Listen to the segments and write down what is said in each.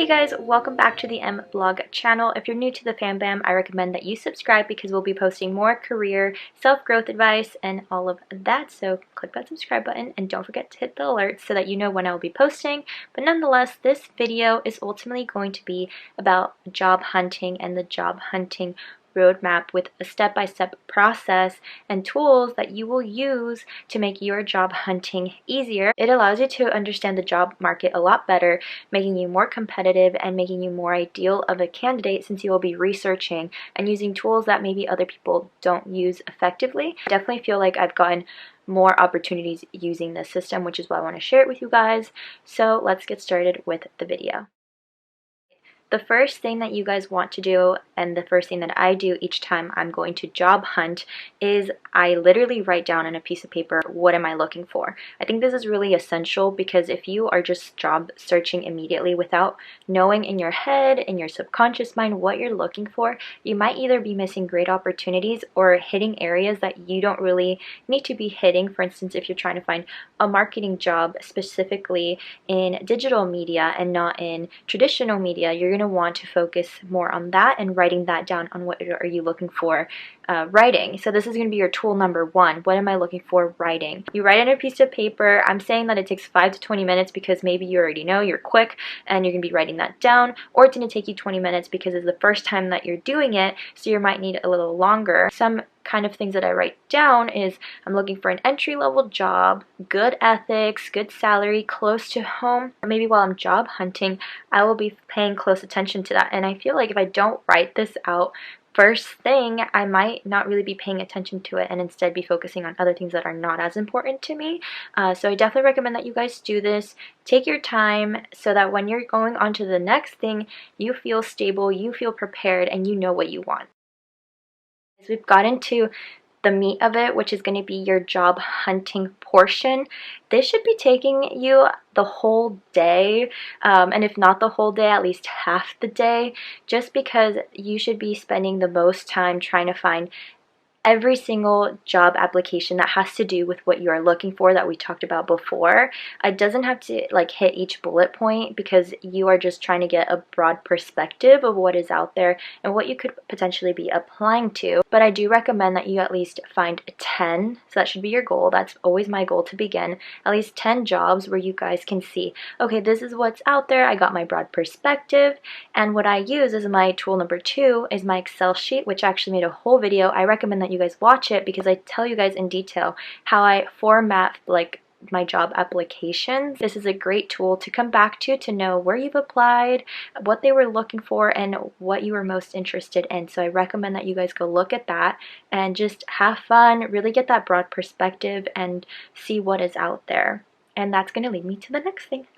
Hey guys, welcome back to the M Blog channel. If you're new to the Fam Bam, I recommend that you subscribe because we'll be posting more career, self-growth advice, and all of that. So click that subscribe button and don't forget to hit the alerts so that you know when I will be posting. But nonetheless, this video is ultimately going to be about job hunting and the job hunting roadmap with a step-by-step process and tools that you will use to make your job hunting easier. It allows you to understand the job market a lot better, making you more competitive and making you more ideal of a candidate since you will be researching and using tools that maybe other people don't use effectively. I definitely feel like I've gotten more opportunities using this system, which is why I want to share it with you guys. So let's get started with the video. The first thing that you guys want to do, and the first thing that I do each time I'm going to job hunt, is I literally write down on a piece of paper, what am I looking for? I think this is really essential because if you are just job searching immediately without knowing in your head, in your subconscious mind what you're looking for, you might either be missing great opportunities or hitting areas that you don't really need to be hitting. For instance, if you're trying to find a marketing job specifically in digital media and not in traditional media, you're going to want to focus more on that and writing that down on what are you looking for writing. So this is going to be your tool number one. What am I looking for writing? You write on a piece of paper. I'm saying that it takes 5 to 20 minutes because maybe you already know you're quick and you're going to be writing that down, or it's going to take you 20 minutes because it's the first time that you're doing it, so you might need a little longer. Some kind of things that I write down is I'm looking for an entry-level job, good ethics, good salary, close to home. Or maybe while I'm job hunting, I will be paying close attention to that. And I feel like if I don't write this out first thing, I might not really be paying attention to it and instead be focusing on other things that are not as important to me. So I definitely recommend that you guys do this. Take your time so that when you're going on to the next thing, you feel stable, you feel prepared, and you know what you want. We've got into the meat of it, which is going to be your job hunting portion. This should be taking you the whole day, and if not the whole day, at least half the day, just because you should be spending the most time trying to find every single job application that has to do with what you are looking for that we talked about before. It doesn't have to like hit each bullet point because you are just trying to get a broad perspective of what is out there and what you could potentially be applying to. But I do recommend that you at least find 10, so that should be your goal. That's always my goal to begin. At least 10 jobs where you guys can see, okay, this is what's out there. I got my broad perspective, and what I use as my tool number 2 is my Excel sheet, which I actually made a whole video. I recommend that you guys watch it because I tell you guys in detail how I format like my job applications. This is a great tool to come back to know where you've applied, what they were looking for, and what you were most interested in. So I recommend that you guys go look at that and just have fun, really get that broad perspective and see what is out there. And that's going to lead me to the next thing.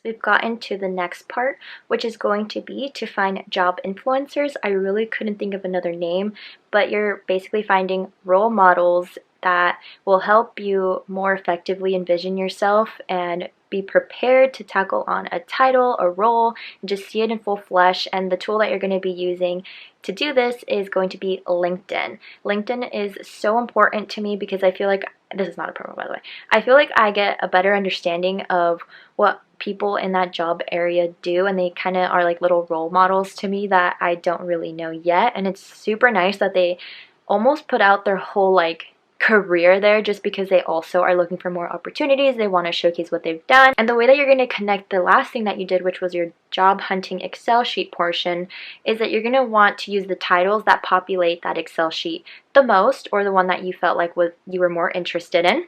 We've gotten to the next part, which is going to be to find job influencers. I really couldn't think of another name, but you're basically finding role models that will help you more effectively envision yourself and be prepared to tackle on a title, a role, and just see it in full flesh. And the tool that you're going to be using to do this is going to be LinkedIn. LinkedIn is so important to me because I feel like, this is not a promo by the way, I feel like I get a better understanding of what people in that job area do, and they kind of are like little role models to me that I don't really know yet. And it's super nice that they almost put out their whole like career there just because they also are looking for more opportunities. They want to showcase what they've done. And the way that you're going to connect the last thing that you did, which was your job hunting Excel sheet portion, is that you're going to want to use the titles that populate that Excel sheet the most, or the one that you felt like you were more interested in.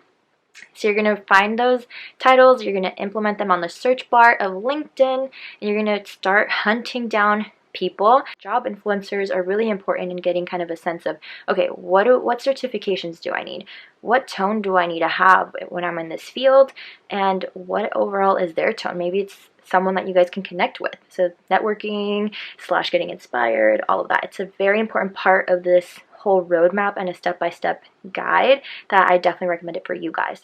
So you're going to find those titles, you're going to implement them on the search bar of LinkedIn, and you're going to start hunting down people. Job influencers are really important in getting kind of a sense of, okay, what certifications do I need? What tone do I need to have when I'm in this field? And what overall is their tone? Maybe it's someone that you guys can connect with. So networking / getting inspired, all of that. It's a very important part of this whole roadmap and a step-by-step guide that I definitely recommend it for you guys.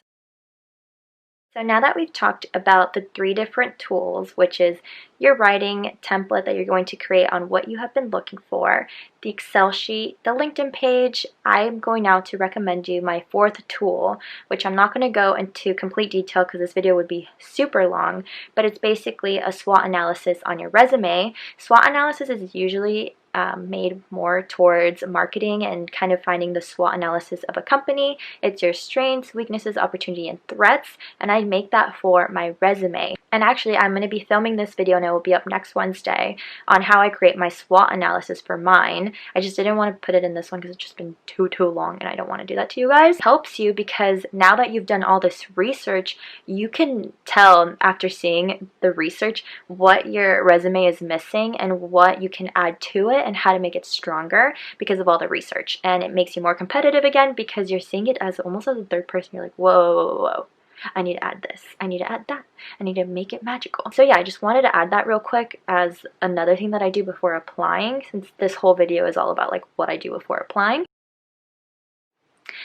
So now that we've talked about the 3 different tools, which is your writing template that you're going to create on what you have been looking for, the Excel sheet, the LinkedIn page, I'm going now to recommend you my 4th tool, which I'm not going to go into complete detail because this video would be super long, but it's basically a SWOT analysis on your resume. SWOT analysis is usually made more towards marketing and kind of finding the SWOT analysis of a company. It's your strengths, weaknesses, opportunity, and threats, and I make that for my resume. And actually, I'm going to be filming this video and it will be up next Wednesday on how I create my SWOT analysis for mine. I just didn't want to put it in this one because it's just been too long and I don't want to do that to you guys. It helps you because now that you've done all this research, you can tell after seeing the research what your resume is missing and what you can add to it and how to make it stronger because of all the research. And it makes you more competitive again because you're seeing it as almost as a third person. You're like, whoa. I need to add this, I need to add that, I need to make it magical. So yeah, I just wanted to add that real quick as another thing that I do before applying, since this whole video is all about like what I do before applying.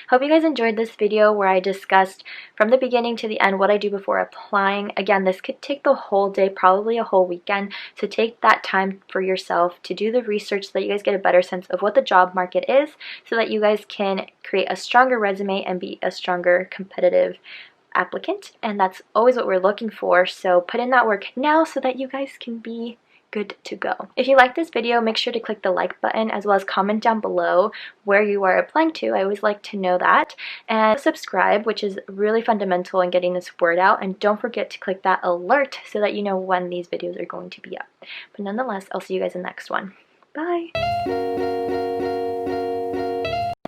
Hope you guys enjoyed this video where I discussed from the beginning to the end what I do before applying. Again, this could take the whole day, probably a whole weekend, so take that time for yourself to do the research so that you guys get a better sense of what the job market is so that you guys can create a stronger resume and be a stronger competitive applicant. And that's always what we're looking for, so put in that work now so that you guys can be good to go. If you like this video, make sure to click the like button as well as comment down below where you are applying to. I always like to know that. And subscribe, which is really fundamental in getting this word out. And don't forget to click that alert so that you know when these videos are going to be up. But nonetheless, I'll see you guys in the next one. Bye!